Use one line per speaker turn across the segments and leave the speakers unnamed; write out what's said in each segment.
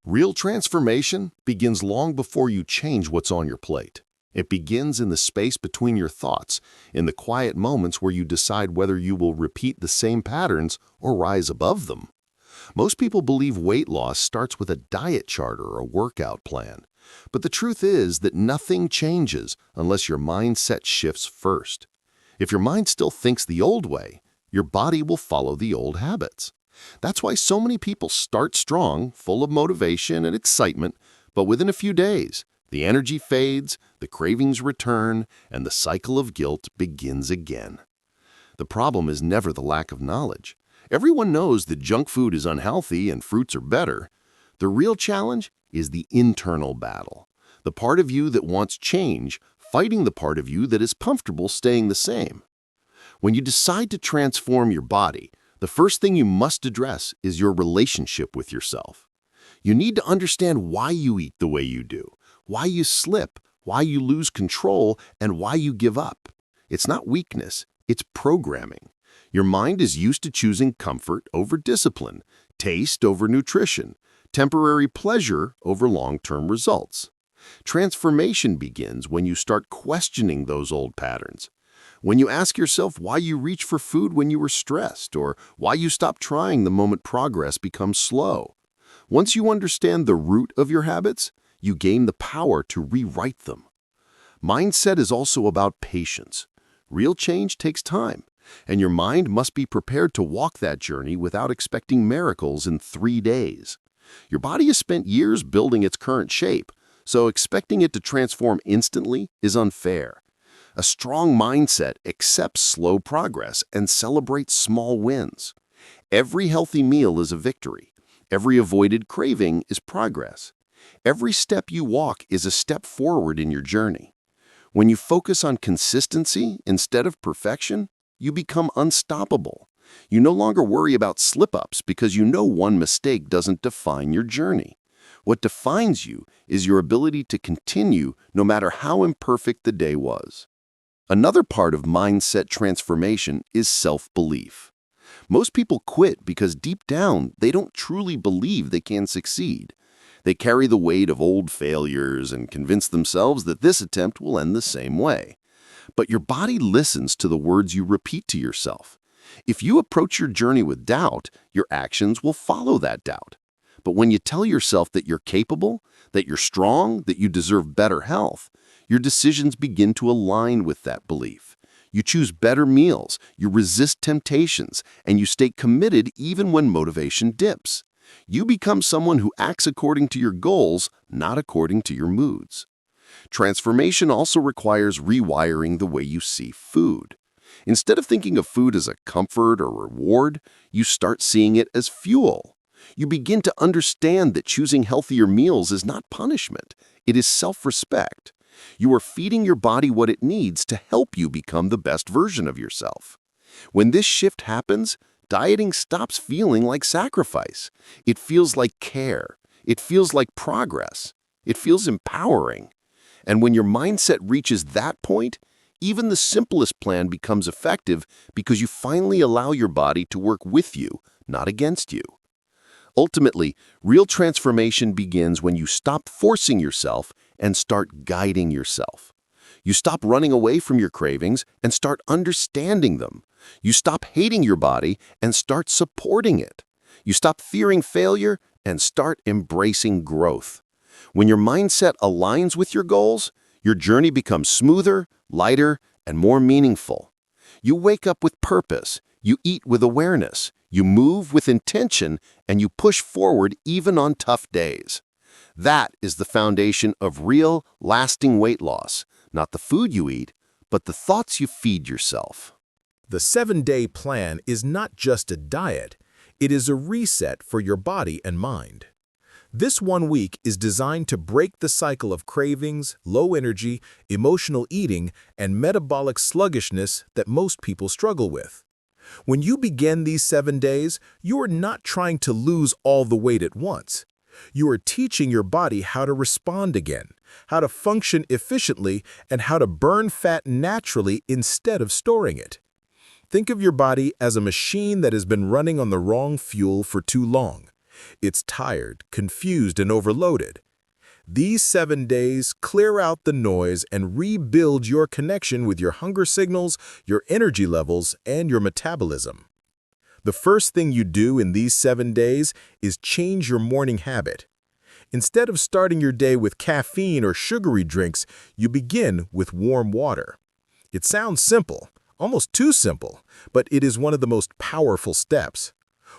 Real transformation begins long before you change what's on your plate. It begins in the space between your thoughts, in the quiet moments where you decide whether you will repeat the same patterns or rise above them. Most people believe weight loss starts with a diet chart or a workout plan. But the truth is that nothing changes unless your mindset shifts first. If your mind still thinks the old way, your body will follow the old habits. That's why so many people start strong, full of motivation and excitement, but within a few days, the energy fades, the cravings return, and the cycle of guilt begins again. The problem is never the lack of knowledge. Everyone knows that junk food is unhealthy and fruits are better. The real challenge is the internal battle, the part of you that wants change fighting the part of you that is comfortable staying the same. When you decide to transform your body, the first thing you must address is your relationship with yourself. You need to understand why you eat the way you do, why you slip, why you lose control, and why you give up. It's not weakness, it's programming. Your mind is used to choosing comfort over discipline, taste over nutrition, temporary pleasure over long-term results. Transformation begins when you start questioning those old patterns. When you ask yourself why you reach for food when you were stressed, or why you stop trying the moment progress becomes slow. Once you understand the root of your habits, you gain the power to rewrite them. Mindset is also about patience. Real change takes time, and your mind must be prepared to walk that journey without expecting miracles in 3 days. Your body has spent years building its current shape, so expecting it to transform instantly is unfair. A strong mindset accepts slow progress and celebrates small wins. Every healthy meal is a victory. Every avoided craving is progress. Every step you walk is a step forward in your journey. When you focus on consistency instead of perfection, you become unstoppable. You no longer worry about slip-ups because you know one mistake doesn't define your journey. What defines you is your ability to continue no matter how imperfect the day was. Another part of mindset transformation is self-belief. Most people quit because deep down they don't truly believe they can succeed. They carry the weight of old failures and convince themselves that this attempt will end the same way. But your body listens to the words you repeat to yourself. If you approach your journey with doubt, your actions will follow that doubt. But when you tell yourself that you're capable, that you're strong, that you deserve better health, your decisions begin to align with that belief. You choose better meals, you resist temptations, and you stay committed even when motivation dips. You become someone who acts according to your goals, not according to your moods. Transformation also requires rewiring the way you see food. Instead of thinking of food as a comfort or reward, you start seeing it as fuel. You begin to understand that choosing healthier meals is not punishment, it is self-respect. You are feeding your body what it needs to help you become the best version of yourself. When this shift happens, dieting stops feeling like sacrifice. It feels like care. It feels like progress. It feels empowering. And when your mindset reaches that point, even the simplest plan becomes effective because you finally allow your body to work with you, not against you. Ultimately, real transformation begins when you stop forcing yourself and start guiding yourself. You stop running away from your cravings and start understanding them. You stop hating your body and start supporting it. You stop fearing failure and start embracing growth. When your mindset aligns with your goals, your journey becomes smoother, lighter, and more meaningful. You wake up with purpose, you eat with awareness, you move with intention, and you push forward even on tough days. That is the foundation of real, lasting weight loss, not the food you eat, but the thoughts you feed yourself.
The 7-day plan is not just a diet, it is a reset for your body and mind. This 1 week is designed to break the cycle of cravings, low energy, emotional eating, and metabolic sluggishness that most people struggle with. When you begin these 7 days, you are not trying to lose all the weight at once. You are teaching your body how to respond again, how to function efficiently, and how to burn fat naturally instead of storing it. Think of your body as a machine that has been running on the wrong fuel for too long. It's tired, confused, and overloaded. These 7 days clear out the noise and rebuild your connection with your hunger signals, your energy levels, and your metabolism. The first thing you do in these 7 days is change your morning habit. Instead of starting your day with caffeine or sugary drinks, you begin with warm water. It sounds simple, almost too simple, but it is one of the most powerful steps.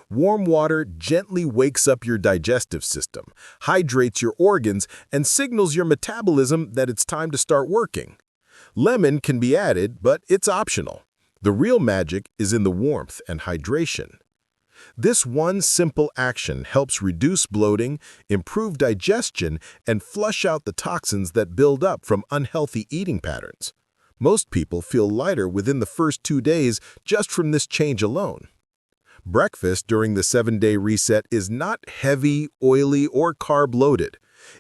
Warm water gently wakes up your digestive system, hydrates your organs, and signals your metabolism that it's time to start working. Lemon can be added, but it's optional. The real magic is in the warmth and hydration. This one simple action helps reduce bloating, improve digestion, and flush out the toxins that build up from unhealthy eating patterns. Most people feel lighter within the first 2 days just from this change alone. Breakfast during the 7-day reset is not heavy, oily, or carb-loaded.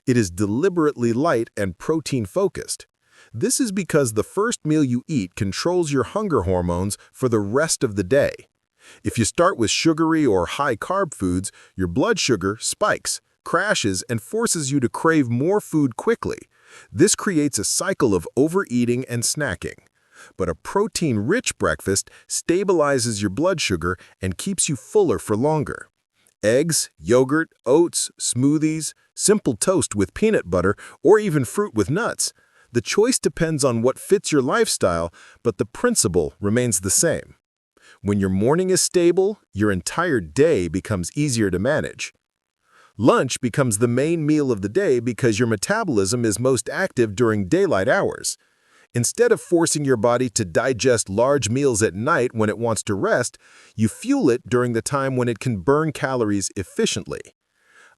It is deliberately light and protein-focused. This is because the first meal you eat controls your hunger hormones for the rest of the day. If you start with sugary or high-carb foods, your blood sugar spikes, crashes, and forces you to crave more food quickly. This creates a cycle of overeating and snacking. But a protein-rich breakfast stabilizes your blood sugar and keeps you fuller for longer. Eggs, yogurt, oats, smoothies, simple toast with peanut butter, or even fruit with nuts. The choice depends on what fits your lifestyle, but the principle remains the same. When your morning is stable, your entire day becomes easier to manage. Lunch becomes the main meal of the day because your metabolism is most active during daylight hours. Instead of forcing your body to digest large meals at night when it wants to rest, you fuel it during the time when it can burn calories efficiently.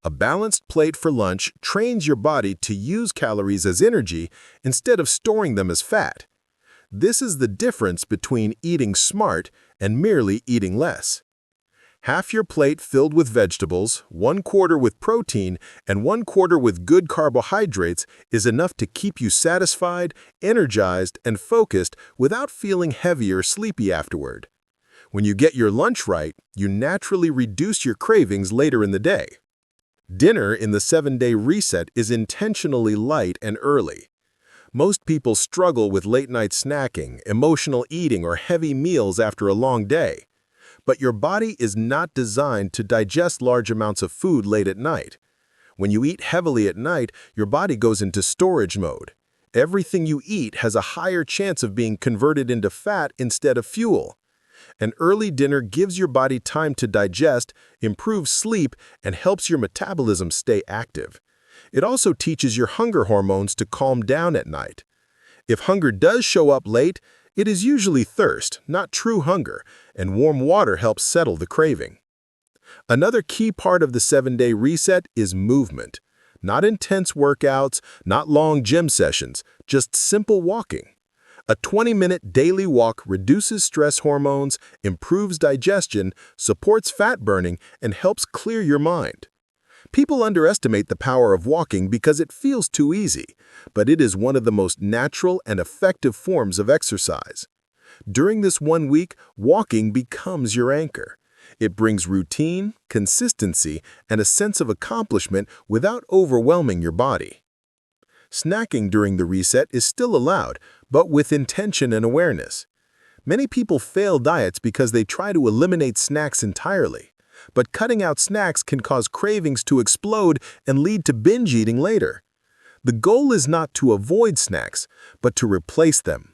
A balanced plate for lunch trains your body to use calories as energy instead of storing them as fat. This is the difference between eating smart and merely eating less. Half your plate filled with vegetables, 1/4 with protein, and 1/4 with good carbohydrates is enough to keep you satisfied, energized, and focused without feeling heavy or sleepy afterward. When you get your lunch right, you naturally reduce your cravings later in the day. Dinner in the 7-day reset is intentionally light and early. Most people struggle with late-night snacking, emotional eating, or heavy meals after a long day. But your body is not designed to digest large amounts of food late at night. When you eat heavily at night, your body goes into storage mode. Everything you eat has a higher chance of being converted into fat instead of fuel. An early dinner gives your body time to digest, improves sleep, and helps your metabolism stay active. It also teaches your hunger hormones to calm down at night. If hunger does show up late, it is usually thirst, not true hunger, and warm water helps settle the craving. Another key part of the 7-day reset is movement. Not intense workouts, not long gym sessions, just simple walking. A 20-minute daily walk reduces stress hormones, improves digestion, supports fat burning, and helps clear your mind. People underestimate the power of walking because it feels too easy, but it is one of the most natural and effective forms of exercise. During this 1 week, walking becomes your anchor. It brings routine, consistency, and a sense of accomplishment without overwhelming your body. Snacking during the reset is still allowed, but with intention and awareness. Many people fail diets because they try to eliminate snacks entirely. But cutting out snacks can cause cravings to explode and lead to binge eating later. The goal is not to avoid snacks, but to replace them.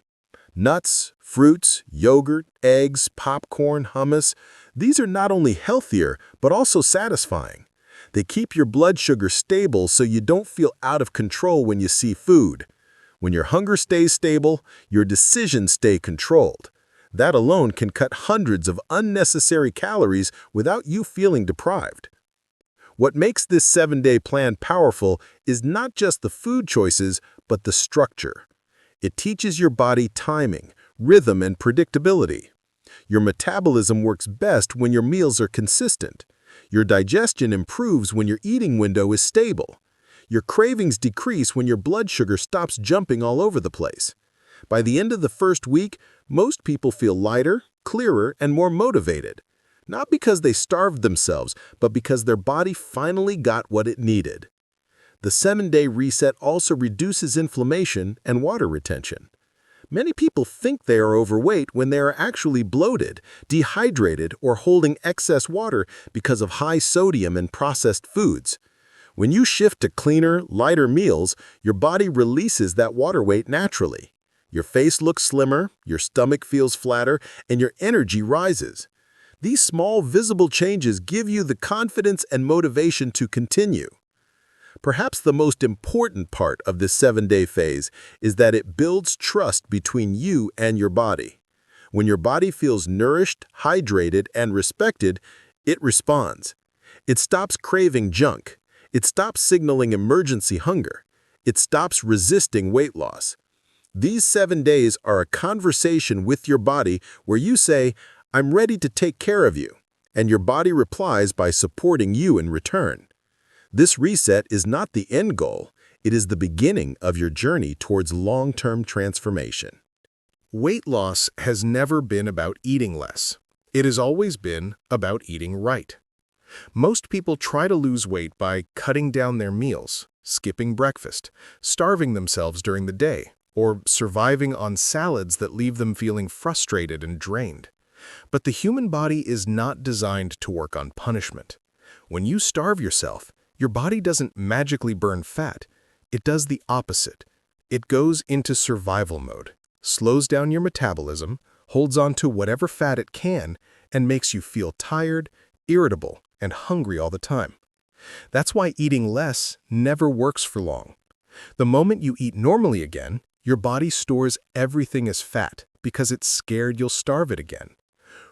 Nuts, fruits, yogurt, eggs, popcorn, hummus, these are not only healthier, but also satisfying. They keep your blood sugar stable so you don't feel out of control when you see food. When your hunger stays stable, your decisions stay controlled. That alone can cut hundreds of unnecessary calories without you feeling deprived. What makes this 7-day plan powerful is not just the food choices, but the structure. It teaches your body timing, rhythm, and predictability. Your metabolism works best when your meals are consistent. Your digestion improves when your eating window is stable. Your cravings decrease when your blood sugar stops jumping all over the place. By the end of the first week, most people feel lighter, clearer, and more motivated. not because they starved themselves, but because their body finally got what it needed. The 7-day reset also reduces inflammation and water retention. Many people think they are overweight when they are actually bloated, dehydrated, or holding excess water because of high sodium and processed foods. When you shift to cleaner, lighter meals, your body releases that water weight naturally. Your face looks slimmer, your stomach feels flatter, and your energy rises. These small, visible changes give you the confidence and motivation to continue. Perhaps the most important part of this 7-day phase is that it builds trust between you and your body. When your body feels nourished, hydrated, and respected, it responds. It stops craving junk. It stops signaling emergency hunger. It stops resisting weight loss. These 7 days are a conversation with your body where you say, "I'm ready to take care of you," and your body replies by supporting you in return. This reset is not the end goal, it is the beginning of your journey towards long-term transformation.
Weight loss has never been about eating less. It has always been about eating right. Most people try to lose weight by cutting down their meals, skipping breakfast, starving themselves during the day, or surviving on salads that leave them feeling frustrated and drained. But the human body is not designed to work on punishment. When you starve yourself, your body doesn't magically burn fat. It does the opposite. It goes into survival mode, slows down your metabolism, holds on to whatever fat it can, and makes you feel tired, irritable, and hungry all the time. That's why eating less never works for long. The moment you eat normally again, your body stores everything as fat because it's scared you'll starve it again.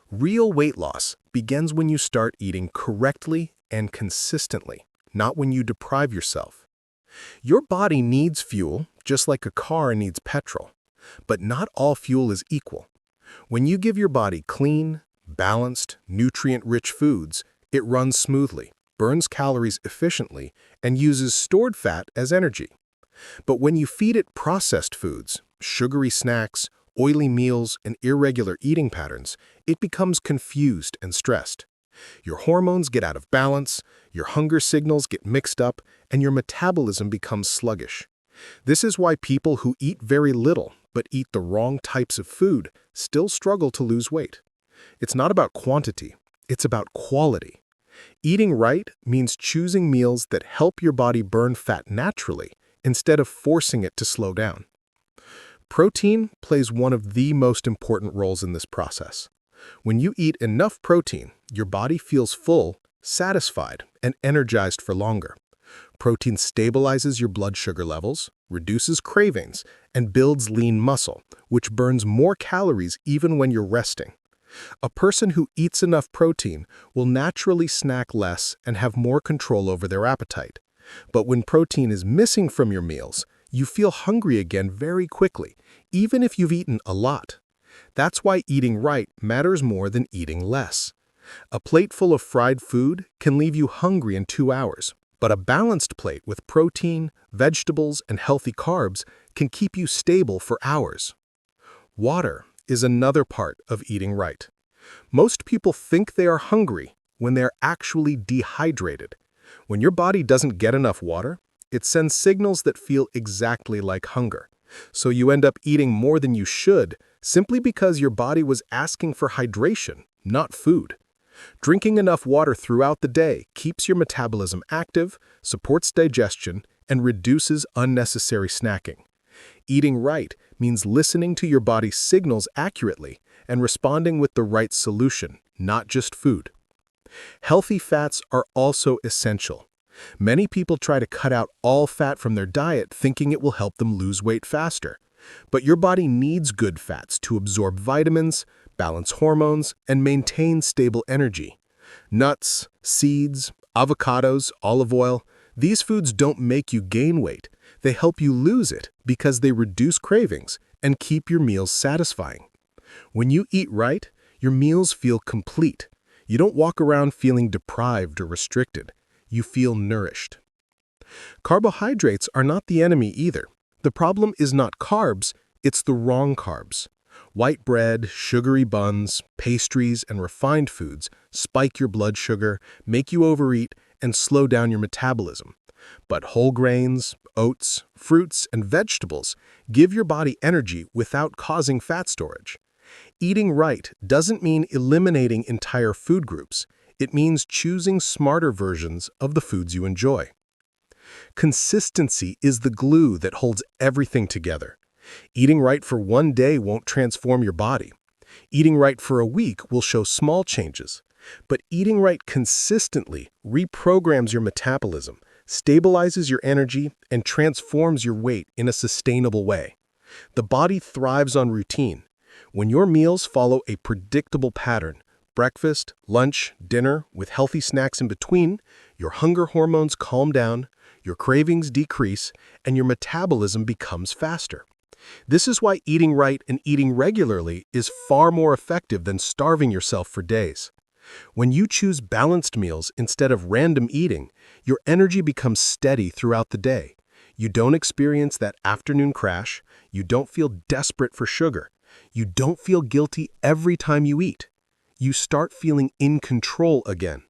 Real weight loss begins when you start eating correctly and consistently, not when you deprive yourself. Your body needs fuel, just like a car needs petrol. But not all fuel is equal. When you give your body clean, balanced, nutrient-rich foods, it runs smoothly, burns calories efficiently, and uses stored fat as energy. But when you feed it processed foods, sugary snacks, oily meals, and irregular eating patterns, it becomes confused and stressed. Your hormones get out of balance, your hunger signals get mixed up, and your metabolism becomes sluggish. This is why people who eat very little but eat the wrong types of food still struggle to lose weight. It's not about quantity, it's about quality. Eating right means choosing meals that help your body burn fat naturally instead of forcing it to slow down. Protein plays one of the most important roles in this process. When you eat enough protein, your body feels full, satisfied, and energized for longer. Protein stabilizes your blood sugar levels, reduces cravings, and builds lean muscle, which burns more calories even when you're resting. A person who eats enough protein will naturally snack less and have more control over their appetite. But when protein is missing from your meals, you feel hungry again very quickly, even if you've eaten a lot. That's why eating right matters more than eating less. A plate full of fried food can leave you hungry in 2 hours, but a balanced plate with protein, vegetables, and healthy carbs can keep you stable for hours. Water is another part of eating right. Most people think they are hungry when they're actually dehydrated. When your body doesn't get enough water, it sends signals that feel exactly like hunger. So you end up eating more than you should simply because your body was asking for hydration, not food. Drinking enough water throughout the day keeps your metabolism active, supports digestion, and reduces unnecessary snacking. Eating right means listening to your body's signals accurately and responding with the right solution, not just food. Healthy fats are also essential. Many people try to cut out all fat from their diet thinking it will help them lose weight faster. But your body needs good fats to absorb vitamins, balance hormones, and maintain stable energy. Nuts, seeds, avocados, olive oil, these foods don't make you gain weight. They help you lose it because they reduce cravings and keep your meals satisfying. When you eat right, your meals feel complete. You don't walk around feeling deprived or restricted. You feel nourished. Carbohydrates are not the enemy either. The problem is not carbs, it's the wrong carbs. White bread, sugary buns, pastries, and refined foods spike your blood sugar, make you overeat, and slow down your metabolism. But whole grains, oats, fruits, and vegetables give your body energy without causing fat storage. Eating right doesn't mean eliminating entire food groups. It means choosing smarter versions of the foods you enjoy. Consistency is the glue that holds everything together. Eating right for one day won't transform your body. Eating right for a week will show small changes. But eating right consistently reprograms your metabolism, stabilizes your energy, and transforms your weight in a sustainable way. The body thrives on routine. When your meals follow a predictable pattern, breakfast, lunch, dinner, with healthy snacks in between, your hunger hormones calm down, your cravings decrease, and your metabolism becomes faster. This is why eating right and eating regularly is far more effective than starving yourself for days. When you choose balanced meals instead of random eating, your energy becomes steady throughout the day. You don't experience that afternoon crash. You don't feel desperate for sugar. You don't feel guilty every time you eat. You start feeling in control again.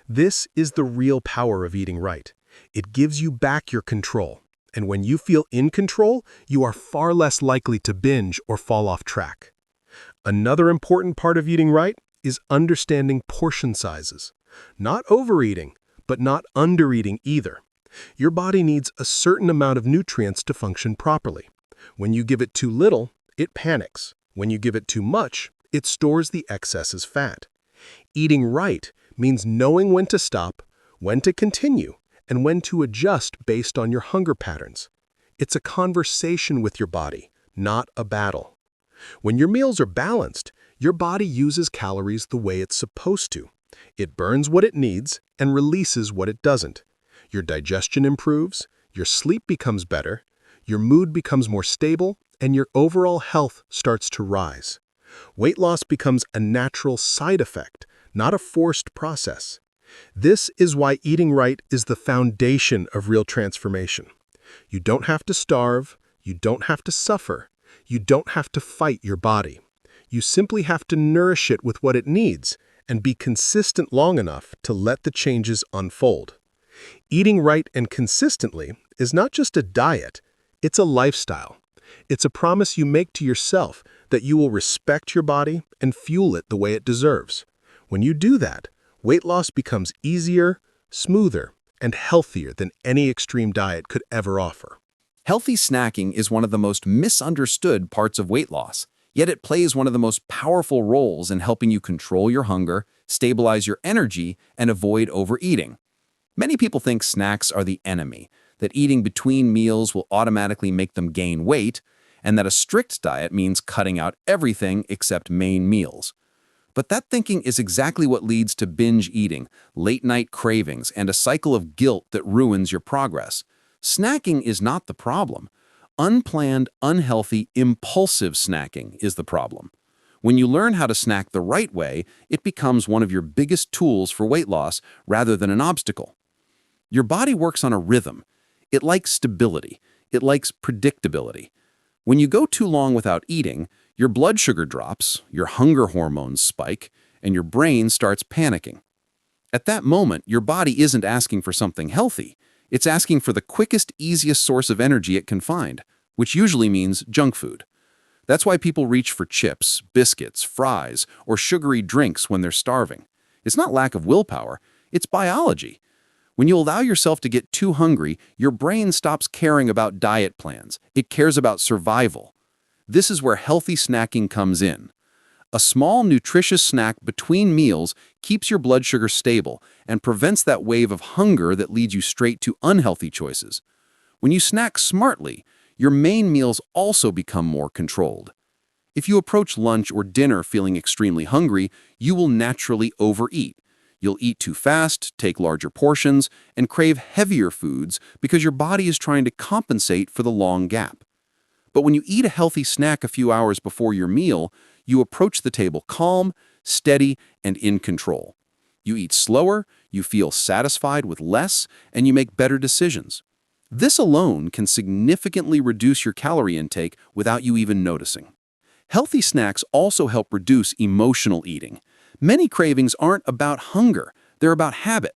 This is the real power of eating right. It gives you back your control. And when you feel in control, you are far less likely to binge or fall off track. Another important part of eating right is understanding portion sizes. Not overeating, but not undereating either. Your body needs a certain amount of nutrients to function properly. When you give it too little, it panics. When you give it too much, it stores the excess as fat. Eating right means knowing when to stop, when to continue, and when to adjust based on your hunger patterns. It's a conversation with your body, not a battle. When your meals are balanced, your body uses calories the way it's supposed to. It burns what it needs and releases what it doesn't. Your digestion improves, your sleep becomes better, your mood becomes more stable, and your overall health starts to rise. Weight loss becomes a natural side effect, not a forced process. This is why eating right is the foundation of real transformation. You don't have to starve, you don't have to suffer, you don't have to fight your body. You simply have to nourish it with what it needs and be consistent long enough to let the changes unfold. Eating right and consistently is not just a diet, it's a lifestyle. It's a promise you make to yourself that you will respect your body and fuel it the way it deserves. When you do that, weight loss becomes easier, smoother, and healthier than any extreme diet could ever offer.
Healthy snacking is one of the most misunderstood parts of weight loss, yet it plays one of the most powerful roles in helping you control your hunger, stabilize your energy, and avoid overeating. Many people think snacks are the enemy, that eating between meals will automatically make them gain weight, and that a strict diet means cutting out everything except main meals. But that thinking is exactly what leads to binge eating, late-night cravings, and a cycle of guilt that ruins your progress. Snacking is not the problem. Unplanned, unhealthy, impulsive snacking is the problem. When you learn how to snack the right way, it becomes one of your biggest tools for weight loss rather than an obstacle. Your body works on a rhythm. It likes stability. It likes predictability. When you go too long without eating, your blood sugar drops, your hunger hormones spike, and your brain starts panicking. At that moment, your body isn't asking for something healthy. It's asking for the quickest, easiest source of energy it can find, which usually means junk food. That's why people reach for chips, biscuits, fries, or sugary drinks when they're starving. It's not lack of willpower, it's biology. When you allow yourself to get too hungry, your brain stops caring about diet plans. It cares about survival. This is where healthy snacking comes in. A small, nutritious snack between meals keeps your blood sugar stable and prevents that wave of hunger that leads you straight to unhealthy choices. When you snack smartly, your main meals also become more controlled. If you approach lunch or dinner feeling extremely hungry, you will naturally overeat. You'll eat too fast, take larger portions, and crave heavier foods because your body is trying to compensate for the long gap. But when you eat a healthy snack a few hours before your meal, you approach the table calm, steady, and in control. You eat slower, you feel satisfied with less, and you make better decisions. This alone can significantly reduce your calorie intake without you even noticing. Healthy snacks also help reduce emotional eating. Many cravings aren't about hunger, they're about habit.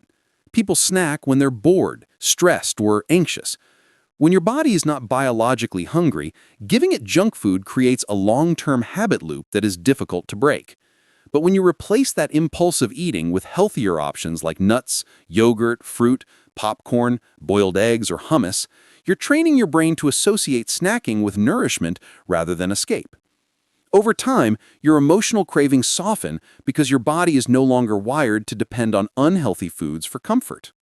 People snack when they're bored, stressed, or anxious. When your body is not biologically hungry, giving it junk food creates a long-term habit loop that is difficult to break. But when you replace that impulsive eating with healthier options like nuts, yogurt, fruit, popcorn, boiled eggs, or hummus, you're training your brain to associate snacking with nourishment rather than escape. Over time, your emotional cravings soften because your body is no longer wired to depend on unhealthy foods for comfort.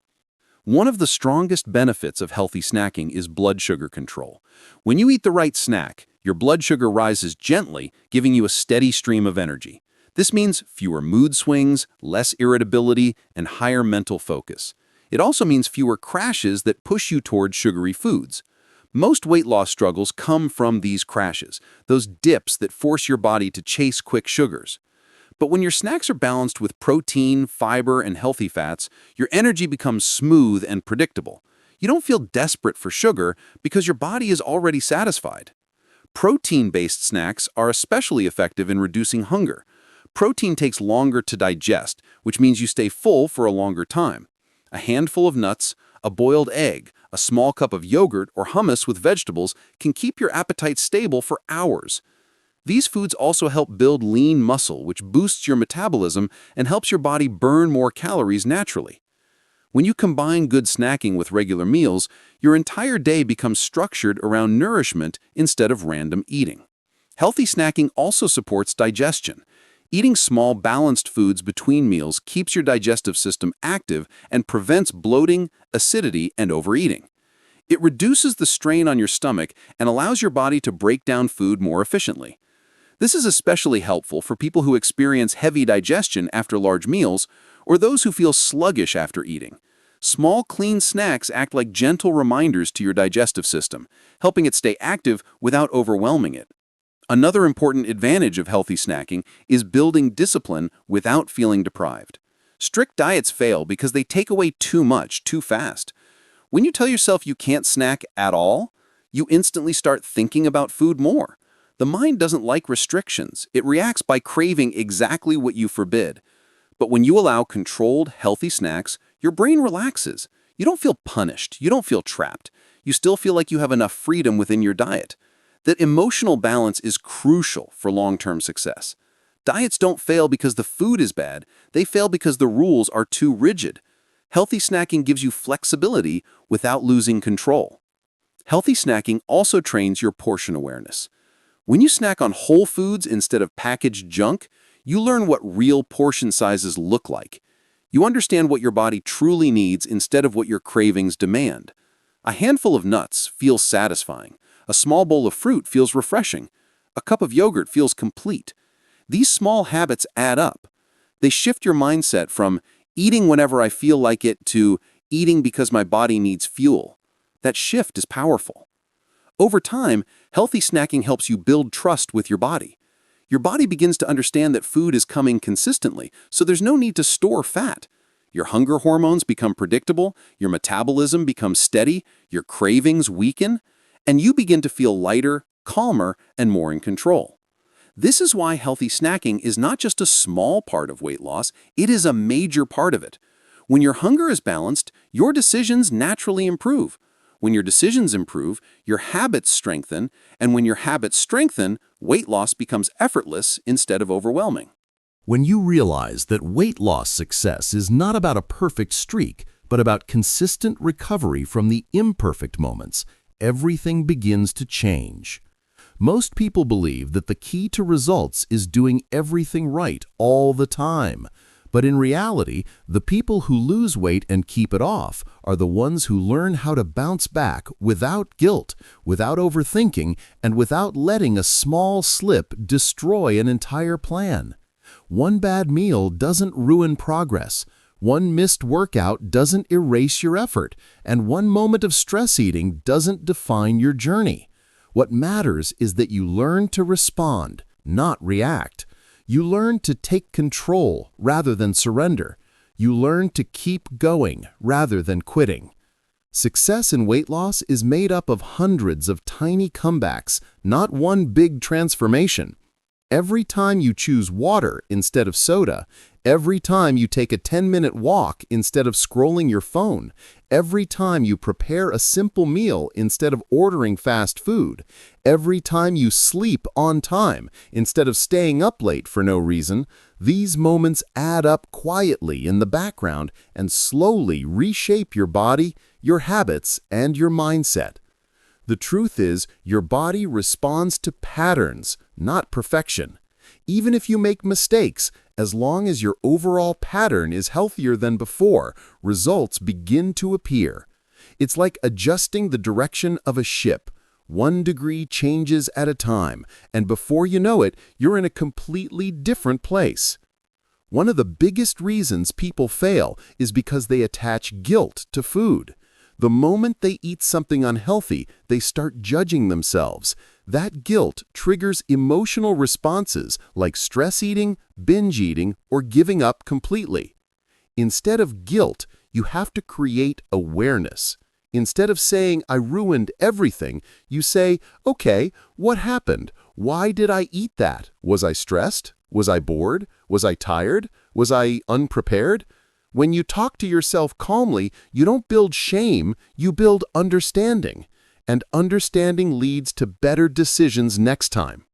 One of the strongest benefits of healthy snacking is blood sugar control. When you eat the right snack, your blood sugar rises gently, giving you a steady stream of energy. This means fewer mood swings, less irritability, and higher mental focus. It also means fewer crashes that push you toward sugary foods. Most weight loss struggles come from these crashes, those dips that force your body to chase quick sugars. But when your snacks are balanced with protein, fiber, and healthy fats, your energy becomes smooth and predictable. You don't feel desperate for sugar because your body is already satisfied. Protein-based snacks are especially effective in reducing hunger. Protein takes longer to digest, which means you stay full for a longer time. A handful of nuts, a boiled egg, a small cup of yogurt, or hummus with vegetables can keep your appetite stable for hours. These foods also help build lean muscle, which boosts your metabolism and helps your body burn more calories naturally. When you combine good snacking with regular meals, your entire day becomes structured around nourishment instead of random eating. Healthy snacking also supports digestion. Eating small, balanced foods between meals keeps your digestive system active and prevents bloating, acidity, and overeating. It reduces the strain on your stomach and allows your body to break down food more efficiently. This is especially helpful for people who experience heavy digestion after large meals or those who feel sluggish after eating. Small, clean snacks act like gentle reminders to your digestive system, helping it stay active without overwhelming it. Another important advantage of healthy snacking is building discipline without feeling deprived. Strict diets fail because they take away too much too fast. When you tell yourself you can't snack at all, you instantly start thinking about food more. The mind doesn't like restrictions. It reacts by craving exactly what you forbid. But when you allow controlled, healthy snacks, your brain relaxes. You don't feel punished. You don't feel trapped. You still feel like you have enough freedom within your diet. That emotional balance is crucial for long-term success. Diets don't fail because the food is bad. They fail because the rules are too rigid. Healthy snacking gives you flexibility without losing control. Healthy snacking also trains your portion awareness. When you snack on whole foods instead of packaged junk, you learn what real portion sizes look like. You understand what your body truly needs instead of what your cravings demand. A handful of nuts feels satisfying. A small bowl of fruit feels refreshing. A cup of yogurt feels complete. These small habits add up. They shift your mindset from eating whenever I feel like it to eating because my body needs fuel. That shift is powerful. Over time, healthy snacking helps you build trust with your body. Your body begins to understand that food is coming consistently, so there's no need to store fat. Your hunger hormones become predictable, your metabolism becomes steady, your cravings weaken, and you begin to feel lighter, calmer, and more in control. This is why healthy snacking is not just a small part of weight loss, it is a major part of it. When your hunger is balanced, your decisions naturally improve. When your decisions improve, your habits strengthen, and when your habits strengthen, weight loss becomes effortless instead of overwhelming.
When you realize that weight loss success is not about a perfect streak, but about consistent recovery from the imperfect moments, everything begins to change. Most people believe that the key to results is doing everything right all the time. But in reality, the people who lose weight and keep it off are the ones who learn how to bounce back without guilt, without overthinking, and without letting a small slip destroy an entire plan. One bad meal doesn't ruin progress. One missed workout doesn't erase your effort, and one moment of stress eating doesn't define your journey. What matters is that you learn to respond, not react. You learn to take control rather than surrender. You learn to keep going rather than quitting. Success in weight loss is made up of hundreds of tiny comebacks, not one big transformation.
Every time you choose water instead of soda, every time you take a 10-minute walk instead of scrolling your phone, every time you prepare a simple meal instead of ordering fast food, every time you sleep on time instead of staying up late for no reason, these moments add up quietly in the background and slowly reshape your body, your habits, and your mindset. The truth is, your body responds to patterns, not perfection. Even if you make mistakes, as long as your overall pattern is healthier than before, results begin to appear. It's like adjusting the direction of a ship. 1 degree changes at a time, and before you know it, you're in a completely different place. One of the biggest reasons people fail is because they attach guilt to food. The moment they eat something unhealthy, they start judging themselves. That guilt triggers emotional responses like stress eating, binge eating, or giving up completely. Instead of guilt, you have to create awareness. Instead of saying, "I ruined everything," you say, "Okay, what happened? Why did I eat that? Was I stressed? Was I bored? Was I tired? Was I unprepared?" When you talk to yourself calmly, you don't build shame, you build understanding. And understanding leads to better decisions next time.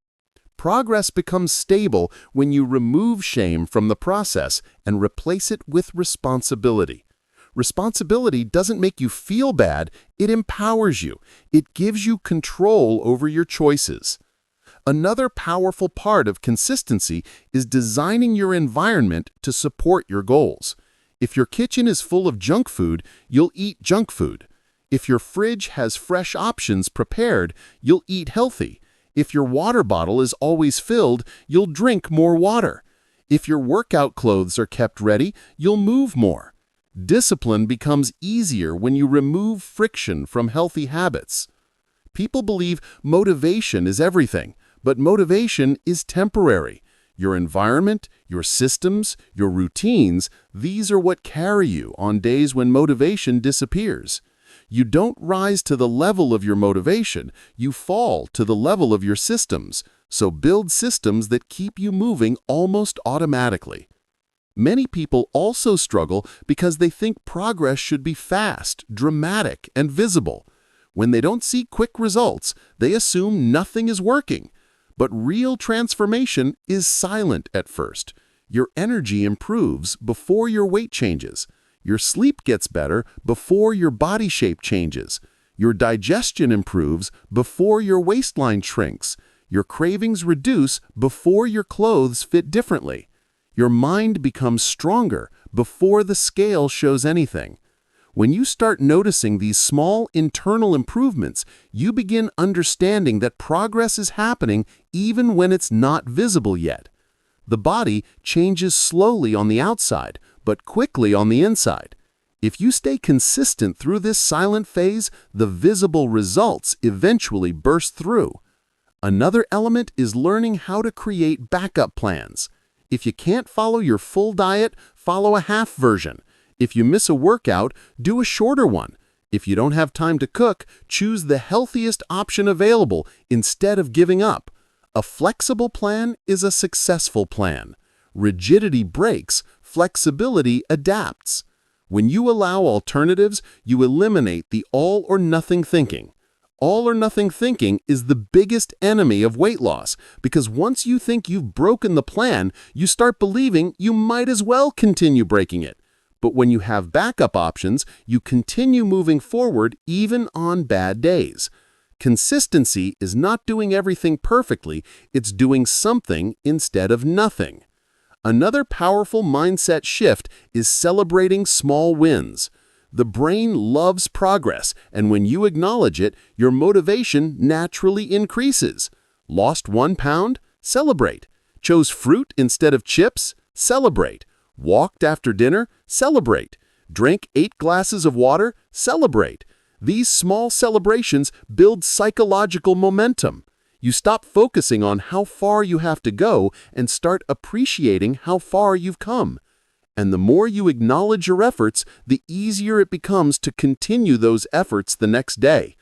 Progress becomes stable when you remove shame from the process and replace it with responsibility. Responsibility doesn't make you feel bad, it empowers you. It gives you control over your choices. Another powerful part of consistency is designing your environment to support your goals. If your kitchen is full of junk food, you'll eat junk food. If your fridge has fresh options prepared, you'll eat healthy. If your water bottle is always filled, you'll drink more water. If your workout clothes are kept ready, you'll move more. Discipline becomes easier when you remove friction from healthy habits. People believe motivation is everything, but motivation is temporary. Your environment, your systems, your routines, these are what carry you on days when motivation disappears. You don't rise to the level of your motivation, you fall to the level of your systems. So build systems that keep you moving almost automatically. Many people also struggle because they think progress should be fast, dramatic, and visible. When they don't see quick results, they assume nothing is working. But real transformation is silent at first. Your energy improves before your weight changes. Your sleep gets better before your body shape changes. Your digestion improves before your waistline shrinks. Your cravings reduce before your clothes fit differently. Your mind becomes stronger before the scale shows anything. When you start noticing these small internal improvements, you begin understanding that progress is happening even when it's not visible yet. The body changes slowly on the outside, but quickly on the inside. If you stay consistent through this silent phase, the visible results eventually burst through. Another element is learning how to create backup plans. If you can't follow your full diet, follow a half version. If you miss a workout, do a shorter one. If you don't have time to cook, choose the healthiest option available instead of giving up. A flexible plan is a successful plan. Rigidity breaks, flexibility adapts. When you allow alternatives, you eliminate the all-or-nothing thinking. All-or-nothing thinking is the biggest enemy of weight loss because once you think you've broken the plan, you start believing you might as well continue breaking it. But when you have backup options, you continue moving forward even on bad days. Consistency is not doing everything perfectly, it's doing something instead of nothing. Another powerful mindset shift is celebrating small wins. The brain loves progress, and when you acknowledge it, your motivation naturally increases. Lost 1 pound? Celebrate. Chose fruit instead of chips? Celebrate. Walked after dinner? Celebrate. Drank 8 glasses of water? Celebrate. These small celebrations build psychological momentum. You stop focusing on how far you have to go and start appreciating how far you've come. And the more you acknowledge your efforts, the easier it becomes to continue those efforts the next day.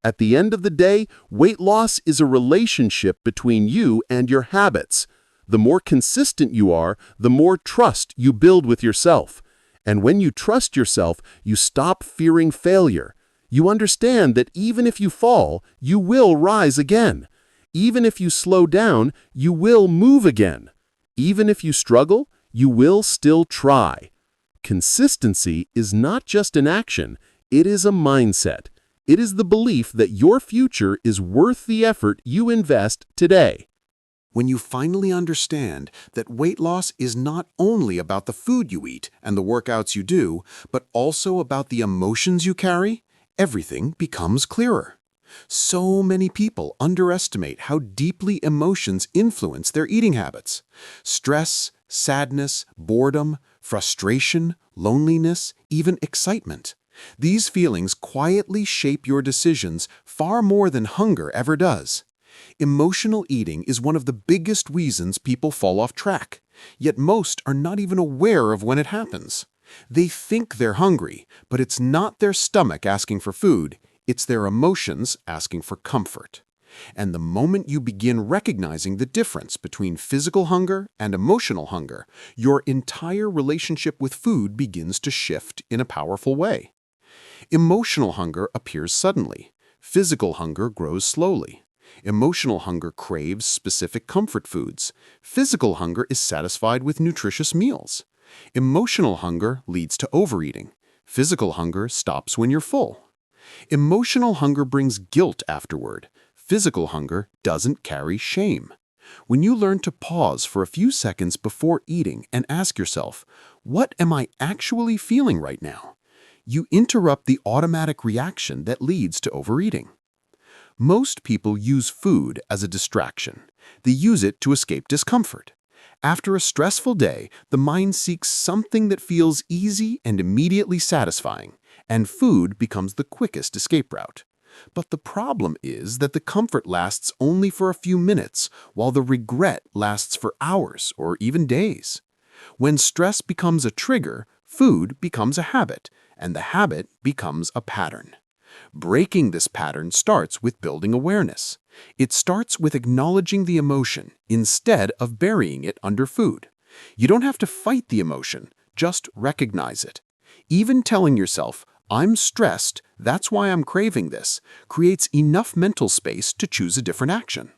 At the end of the day, weight loss is a relationship between you and your habits. The more consistent you are, the more trust you build with yourself. And when you trust yourself, you stop fearing failure. You understand that even if you fall, you will rise again. Even if you slow down, you will move again. Even if you struggle, you will still try. Consistency is not just an action, it is a mindset. It is the belief that your future is worth the effort you invest today.
When you finally understand that weight loss is not only about the food you eat and the workouts you do, but also about the emotions you carry, everything becomes clearer. So many people underestimate how deeply emotions influence their eating habits. Stress, sadness, boredom, frustration, loneliness, even excitement. These feelings quietly shape your decisions far more than hunger ever does. Emotional eating is one of the biggest reasons people fall off track, yet most are not even aware of when it happens. They think they're hungry, but it's not their stomach asking for food, it's their emotions asking for comfort. And the moment you begin recognizing the difference between physical hunger and emotional hunger, your entire relationship with food begins to shift in a powerful way. Emotional hunger appears suddenly. Physical hunger grows slowly. Emotional hunger craves specific comfort foods. Physical hunger is satisfied with nutritious meals. Emotional hunger leads to overeating. Physical hunger stops when you're full. Emotional hunger brings guilt afterward. Physical hunger doesn't carry shame. When you learn to pause for a few seconds before eating and ask yourself, what am I actually feeling right now? You interrupt the automatic reaction that leads to overeating. Most people use food as a distraction. They use it to escape discomfort. After a stressful day, the mind seeks something that feels easy and immediately satisfying, and food becomes the quickest escape route. But the problem is that the comfort lasts only for a few minutes, while the regret lasts for hours or even days. When stress becomes a trigger, food becomes a habit, and the habit becomes a pattern. Breaking this pattern starts with building awareness. It starts with acknowledging the emotion instead of burying it under food. You don't have to fight the emotion, just recognize it. Even telling yourself, I'm stressed, that's why I'm craving this, creates enough mental space to choose a different action.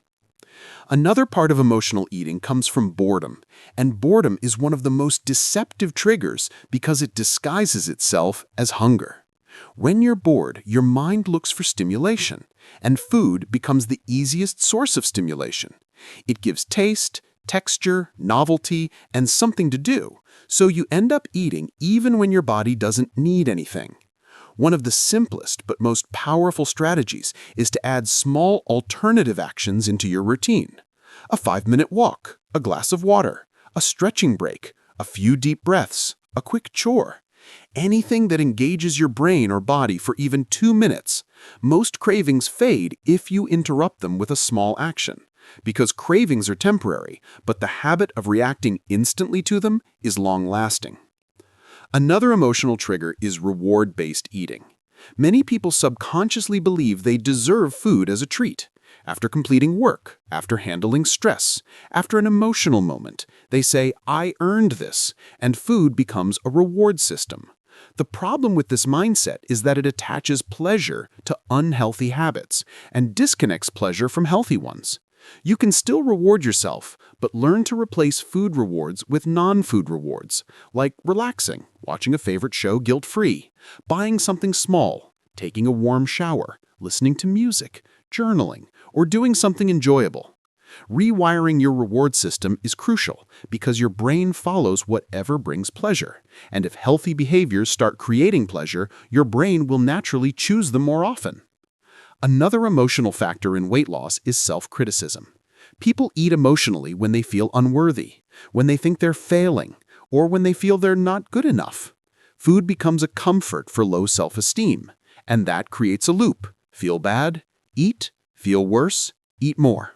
Another part of emotional eating comes from boredom, and boredom is one of the most deceptive triggers because it disguises itself as hunger. When you're bored, your mind looks for stimulation, and food becomes the easiest source of stimulation. It gives taste, texture, novelty, and something to do, so you end up eating even when your body doesn't need anything. One of the simplest but most powerful strategies is to add small alternative actions into your routine. A 5-minute walk, a glass of water, a stretching break, a few deep breaths, a quick chore. Anything that engages your brain or body for even 2 minutes. Most cravings fade if you interrupt them with a small action, because cravings are temporary, but the habit of reacting instantly to them is long-lasting. Another emotional trigger is reward-based eating. Many people subconsciously believe they deserve food as a treat. After completing work, after handling stress, after an emotional moment, they say, I earned this, and food becomes a reward system. The problem with this mindset is that it attaches pleasure to unhealthy habits and disconnects pleasure from healthy ones. You can still reward yourself, but learn to replace food rewards with non-food rewards, like relaxing, watching a favorite show guilt-free, buying something small, taking a warm shower, listening to music, journaling, or doing something enjoyable. Rewiring your reward system is crucial because your brain follows whatever brings pleasure, and if healthy behaviors start creating pleasure, your brain will naturally choose them more often. Another emotional factor in weight loss is self-criticism. People eat emotionally when they feel unworthy, when they think they're failing, or when they feel they're not good enough. Food becomes a comfort for low self-esteem, and that creates a loop. Feel bad, eat, feel worse, eat more.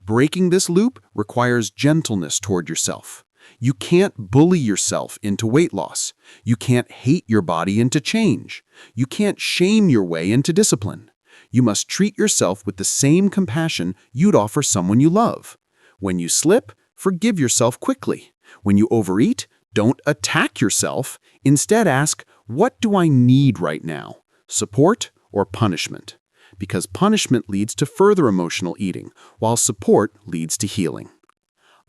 Breaking this loop requires gentleness toward yourself. You can't bully yourself into weight loss. You can't hate your body into change. You can't shame your way into discipline. You must treat yourself with the same compassion you'd offer someone you love. When you slip, forgive yourself quickly. When you overeat, don't attack yourself. Instead ask, what do I need right now? Support or punishment? Because punishment leads to further emotional eating, while support leads to healing.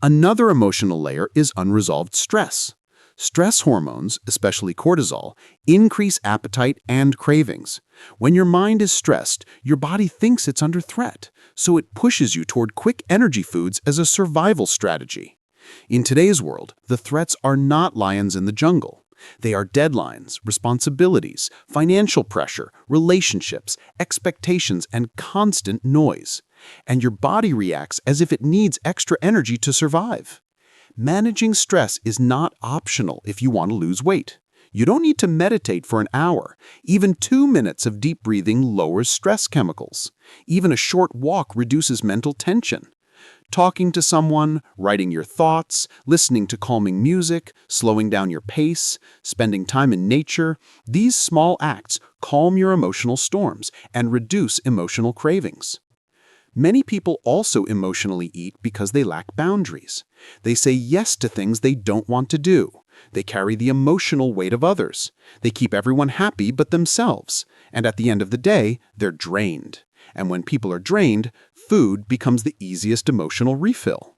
Another emotional layer is unresolved stress. Stress hormones, especially cortisol, increase appetite and cravings. When your mind is stressed, your body thinks it's under threat, so it pushes you toward quick energy foods as a survival strategy. In today's world, the threats are not lions in the jungle. They are deadlines, responsibilities, financial pressure, relationships, expectations, and constant noise. And your body reacts as if it needs extra energy to survive. Managing stress is not optional if you want to lose weight. You don't need to meditate for an hour. Even 2 minutes of deep breathing lowers stress chemicals. Even a short walk reduces mental tension. Talking to someone, writing your thoughts, listening to calming music, slowing down your pace, spending time in nature, these small acts calm your emotional storms and reduce emotional cravings. Many people also emotionally eat because they lack boundaries. They say yes to things they don't want to do. They carry the emotional weight of others. They keep everyone happy but themselves. And at the end of the day, they're drained. And when people are drained, food becomes the easiest emotional refill.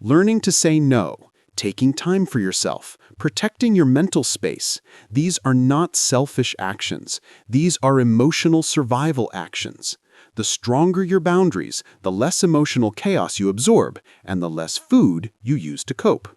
Learning to say no, taking time for yourself, protecting your mental space, these are not selfish actions. These are emotional survival actions. The stronger your boundaries, the less emotional chaos you absorb, and the less food you use to cope.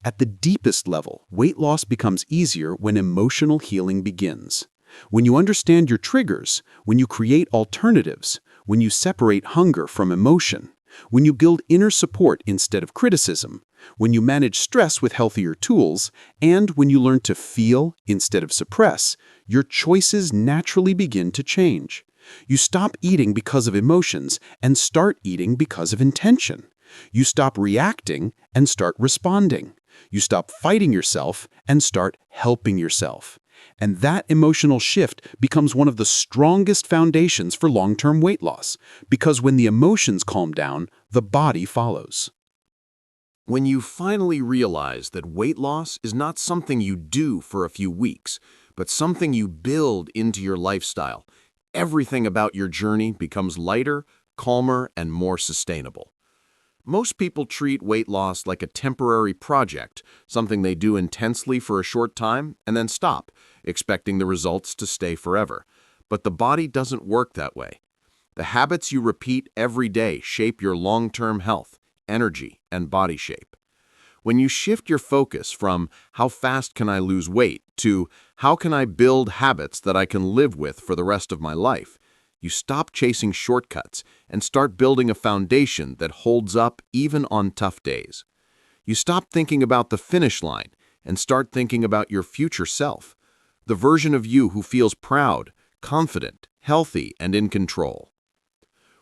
At the deepest level, weight loss becomes easier when emotional healing begins. When you understand your triggers, when you create alternatives, when you separate hunger from emotion, when you build inner support instead of criticism, when you manage stress with healthier tools, and when you learn to feel instead of suppress, your choices naturally begin to change. You stop eating because of emotions and start eating because of intention. You stop reacting and start responding. You stop fighting yourself and start helping yourself. And that emotional shift becomes one of the strongest foundations for long-term weight loss, because when the emotions calm down, the body follows.
When you finally realize that weight loss is not something you do for a few weeks, but something you build into your lifestyle, everything about your journey becomes lighter, calmer, and more sustainable. Most people treat weight loss like a temporary project, something they do intensely for a short time and then stop, expecting the results to stay forever. But the body doesn't work that way. The habits you repeat every day shape your long-term health, energy, and body shape. When you shift your focus from how fast can I lose weight to how can I build habits that I can live with for the rest of my life, you stop chasing shortcuts and start building a foundation that holds up even on tough days. You stop thinking about the finish line and start thinking about your future self, the version of you who feels proud, confident, healthy, and in control.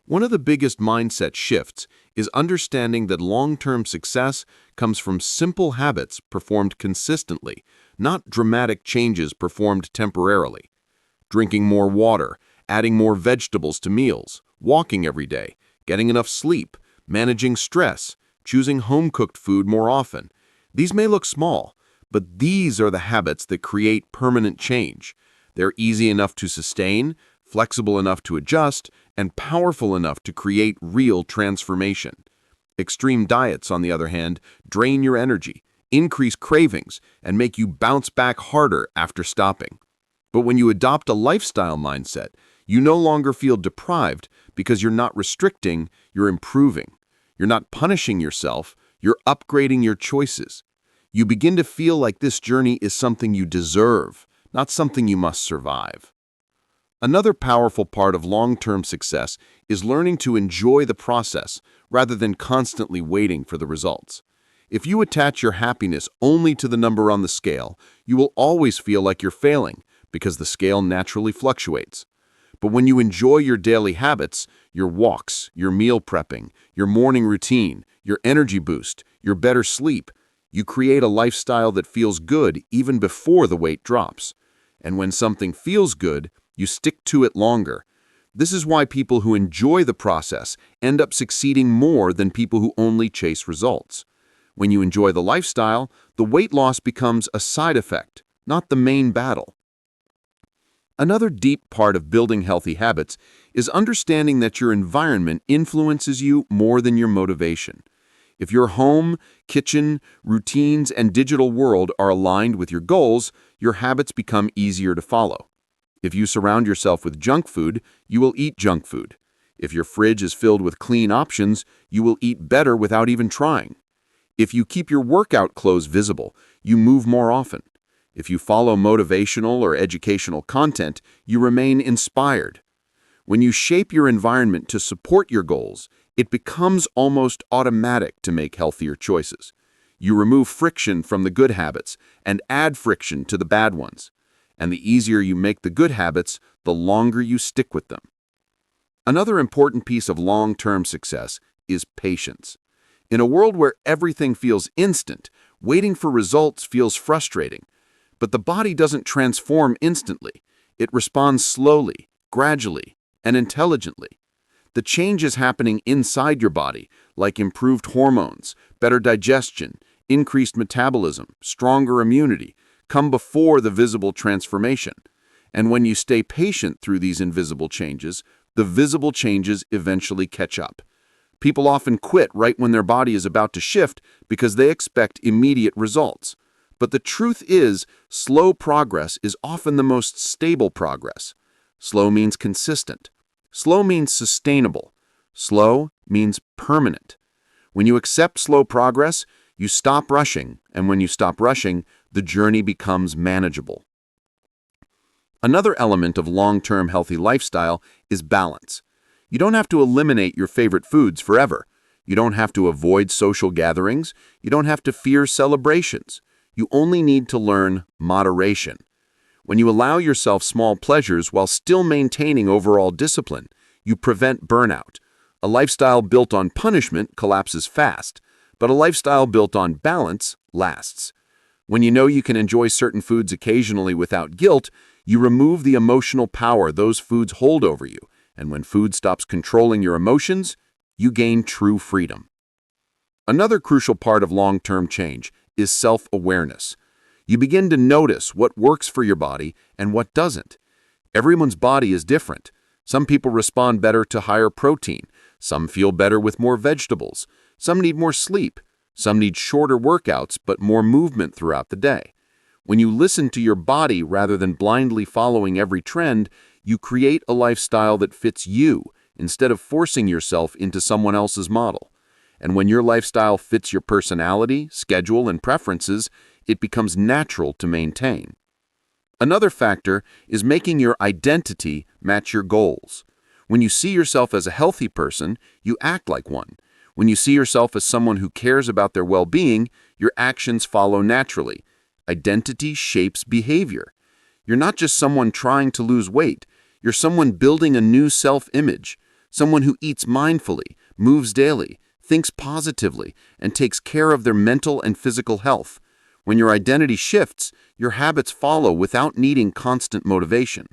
One of the biggest mindset shifts is understanding that long-term success comes from simple habits performed consistently, not dramatic changes performed temporarily. Drinking more water, adding more vegetables to meals, walking every day, getting enough sleep, managing stress, choosing home-cooked food more often. These may look small, but these are the habits that create permanent change. They're easy enough to sustain, flexible enough to adjust, and powerful enough to create real transformation. Extreme diets, on the other hand, drain your energy, increase cravings, and make you bounce back harder after stopping. But when you adopt a lifestyle mindset, you no longer feel deprived because you're not restricting, you're improving. You're not punishing yourself, you're upgrading your choices. You begin to feel like this journey is something you deserve, not something you must survive. Another powerful part of long-term success is learning to enjoy the process rather than constantly waiting for the results. If you attach your happiness only to the number on the scale, you will always feel like you're failing because the scale naturally fluctuates. But when you enjoy your daily habits, your walks, your meal prepping, your morning routine, your energy boost, your better sleep, you create a lifestyle that feels good even before the weight drops. And when something feels good, you stick to it longer.
This is why people who enjoy the process end up succeeding more than people who only chase results. When you enjoy the lifestyle, the weight loss becomes a side effect, not the main battle. Another deep part of building healthy habits is understanding that your environment influences you more than your motivation. If your home, kitchen, routines, and digital world are aligned with your goals, your habits become easier to follow. If you surround yourself with junk food, you will eat junk food. If your fridge is filled with clean options, you will eat better without even trying. If you keep your workout clothes visible, you move more often. If you follow motivational or educational content, you remain inspired. When you shape your environment to support your goals, it becomes almost automatic to make healthier choices. You remove friction from the good habits and add friction to the bad ones. And the easier you make the good habits, the longer you stick with them. Another important piece of long-term success is patience. In a world where everything feels instant, waiting for results feels frustrating. But the body doesn't transform instantly. It responds slowly, gradually, and intelligently. The change is happening inside your body, like improved hormones, better digestion, increased metabolism, stronger immunity, come before the visible transformation. And when you stay patient through these invisible changes, the visible changes eventually catch up. People often quit right when their body is about to shift because they expect immediate results. But the truth is, slow progress is often the most stable progress. Slow means consistent. Slow means sustainable. Slow means permanent. When you accept slow progress, you stop rushing, and when you stop rushing, the journey becomes manageable. Another element of long-term healthy lifestyle is balance. You don't have to eliminate your favorite foods forever. You don't have to avoid social gatherings. You don't have to fear celebrations. You only need to learn moderation. When you allow yourself small pleasures while still maintaining overall discipline, you prevent burnout. A lifestyle built on punishment collapses fast, but a lifestyle built on balance lasts. When you know you can enjoy certain foods occasionally without guilt, you remove the emotional power those foods hold over you, and when food stops controlling your emotions, you gain true freedom. Another crucial part of long-term change is self-awareness. You begin to notice what works for your body and what doesn't. Everyone's body is different. Some people respond better to higher protein. Some feel better with more vegetables. Some need more sleep. Some need shorter workouts but more movement throughout the day. When you listen to your body rather than blindly following every trend, you create a lifestyle that fits you instead of forcing yourself into someone else's model. And when your lifestyle fits your personality, schedule, and preferences, it becomes natural to maintain. Another factor is making your identity match your goals. When you see yourself as a healthy person, you act like one. When you see yourself as someone who cares about their well-being, your actions follow naturally. Identity shapes behavior. You're not just someone trying to lose weight. You're someone building a new self-image, someone who eats mindfully, moves daily, thinks positively, and takes care of their mental and physical health. When your identity shifts, your habits follow without needing constant motivation.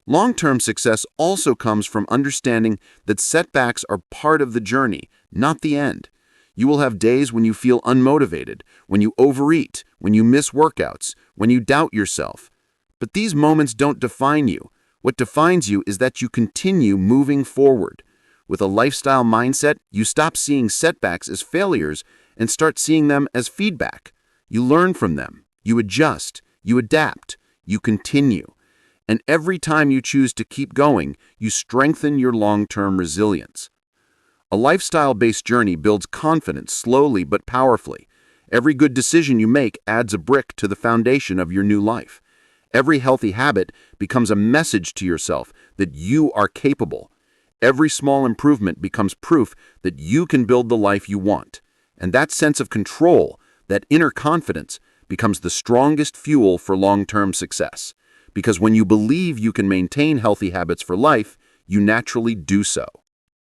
Long-term success also comes from understanding that setbacks are part of the journey, not the end. You will have days when you feel unmotivated, when you overeat, when you miss workouts, when you doubt yourself. But these moments don't define you. What defines you is that you continue moving forward. With a lifestyle mindset, you stop seeing setbacks as failures and start seeing them as feedback. You learn from them, you adjust, you adapt, you continue. And every time you choose to keep going, you strengthen your long-term resilience. A lifestyle-based journey builds confidence slowly but powerfully. Every good decision you make adds a brick to the foundation of your new life. Every healthy habit becomes a message to yourself that you are capable. Every small improvement becomes proof that you can build the life you want. And that sense of control, that inner confidence, becomes the strongest fuel for long-term success. Because when you believe you can maintain healthy habits for life, you naturally do so.